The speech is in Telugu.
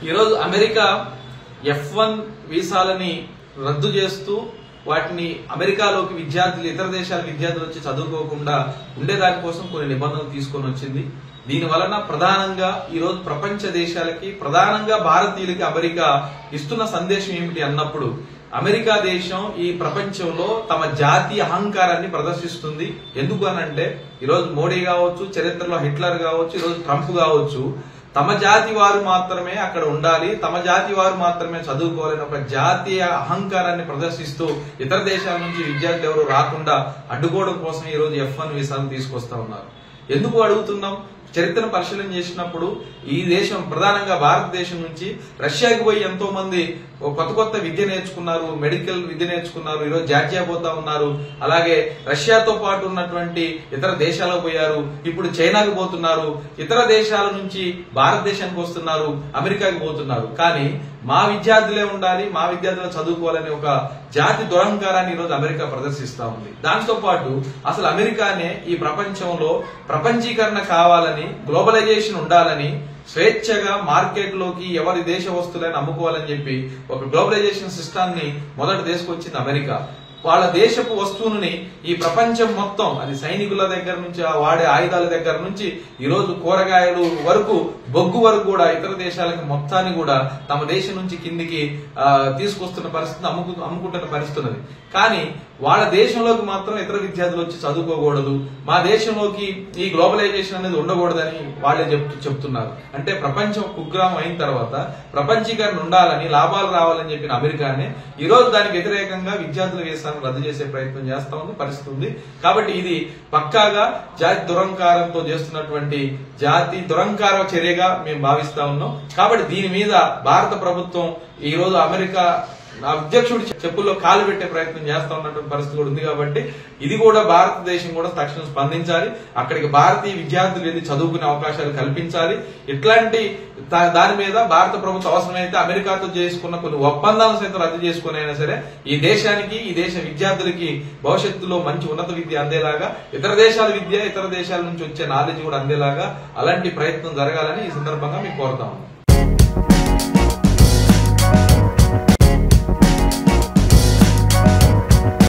ఈరోజు అమెరికా F1 వీసాలని రద్దు చేస్తూ వాటిని అమెరికాలోకి విద్యార్థులు ఇతర దేశాల విద్యార్థులు వచ్చి చదువుకోకుండా ఉండేదాని కోసం కొన్ని నిబంధనలు తీసుకొని వచ్చింది. దీని వలన ప్రధానంగా ఈరోజు ప్రపంచ దేశాలకి ప్రధానంగా భారతీయులకి అమెరికా ఇస్తున్న సందేశం ఏమిటి అన్నప్పుడు అమెరికా దేశం ఈ ప్రపంచంలో తమ జాతీయ అహంకారాన్ని ప్రదర్శిస్తుంది. ఎందుకు అనంటే ఈరోజు మోడీ కావచ్చు, చరిత్రలో హిట్లర్ కావచ్చు, ఈరోజు ట్రంప్ కావచ్చు, తమ జాతి వారు మాత్రమే అక్కడ ఉండాలి, తమ జాతి వారు మాత్రమే చదువుకోవాలని ఒక జాతీయ అహంకారాన్ని ప్రదర్శిస్తూ ఇతర దేశాల నుంచి విద్యార్థులు ఎవరు రాకుండా అడ్డుకోవడం కోసం ఈ రోజు F1 వీసాను తీసుకొస్తా ఉన్నారు. ఎందుకు అడుగుతున్నాం? చరిత్రను పరిశీలన చేసినప్పుడు ఈ దేశం ప్రధానంగా భారతదేశం నుంచి రష్యాకి పోయి ఎంతో మంది కొత్త విద్య నేర్చుకున్నారు, మెడికల్ విద్య నేర్చుకున్నారు, ఈరోజు జార్జియా పోతా ఉన్నారు. అలాగే రష్యాతో పాటు ఉన్నటువంటి ఇతర దేశాలకు పోయారు, ఇప్పుడు చైనాకు పోతున్నారు, ఇతర దేశాల నుంచి భారతదేశానికి వస్తున్నారు, అమెరికాకి పోతున్నారు. కానీ మా విద్యార్థులే ఉండాలి, మా విద్యార్థులు చదువుకోవాలని ఒక జాతి దురహంకారాన్ని ఈరోజు అమెరికా ప్రదర్శిస్తా ఉంది. దాంతో పాటు అసలు అమెరికానే ఈ ప్రపంచంలో ప్రపంచీకరణ కావాలని, గ్లోబలైజేషన్ ఉండాలని, స్వేచ్ఛగా మార్కెట్ లోకి ఎవరి దేశ వస్తువులను అమ్ముకోవాలని చెప్పి ఒక గ్లోబలైజేషన్ సిస్టాన్ని మొదట తీసుకొచ్చింది అమెరికా. వాళ్ళ దేశపు వస్తువుని ఈ ప్రపంచం మొత్తం, అది సైనికుల దగ్గర నుంచి వాడే ఆయుధాల దగ్గర నుంచి ఈరోజు కూరగాయలు వరకు, బొగ్గు వరకు కూడా ఇతర దేశాలకు మొత్తాన్ని కూడా తమ దేశం నుంచి కిందికి తీసుకొస్తున్న పరిస్థితి, అమ్ముకుంటున్న పరిస్థితి ఉన్నది. కానీ వాళ్ళ దేశంలోకి మాత్రం ఇతర విద్యార్థులు వచ్చి చదువుకోకూడదు, మా దేశంలోకి ఈ గ్లోబలైజేషన్ అనేది ఉండకూడదని వాళ్ళే చెప్తున్నారు. అంటే ప్రపంచం కుగ్రామం అయిన తర్వాత ప్రపంచీకరణ ఉండాలని, లాభాలు రావాలని చెప్పిన అమెరికానే ఈ రోజు దానికి వ్యతిరేకంగా విద్యార్థుల వీసాను రద్దు చేసే ప్రయత్నం చేస్తా ఉంది, పరిస్థితి ఉంది. కాబట్టి ఇది పక్కాగా జాతి దురహంకారంతో చేస్తున్నటువంటి జాతి దురహంకార చర్యగా మేము భావిస్తా ఉన్నాం. కాబట్టి దీని మీద భారత ప్రభుత్వం ఈ రోజు అమెరికా అధ్యక్షుడి చెప్పుల్లో కాలు పెట్టే ప్రయత్నం చేస్తా ఉన్నటువంటి పరిస్థితి కూడా ఉంది. కాబట్టి ఇది కూడా భారతదేశం కూడా తక్షణం స్పందించాలి, అక్కడికి భారతీయ విద్యార్థులు వెళ్ళి చదువుకునే అవకాశాలు కల్పించాలి. ఇట్లాంటి దాని మీద భారత ప్రభుత్వం అవసరమైతే అమెరికాతో చేసుకున్న కొన్ని ఒప్పందాలను సైతం రద్దు చేసుకుని అయినా సరే ఈ దేశానికి, ఈ దేశ విద్యార్థులకి భవిష్యత్తులో మంచి ఉన్నత విద్య అందేలాగా, ఇతర దేశాల విద్య, ఇతర దేశాల నుంచి వచ్చే నాలెడ్జ్ కూడా అందేలాగా అలాంటి ప్రయత్నం జరగాలని ఈ సందర్భంగా మీకు కోరుతా ఉన్నాం.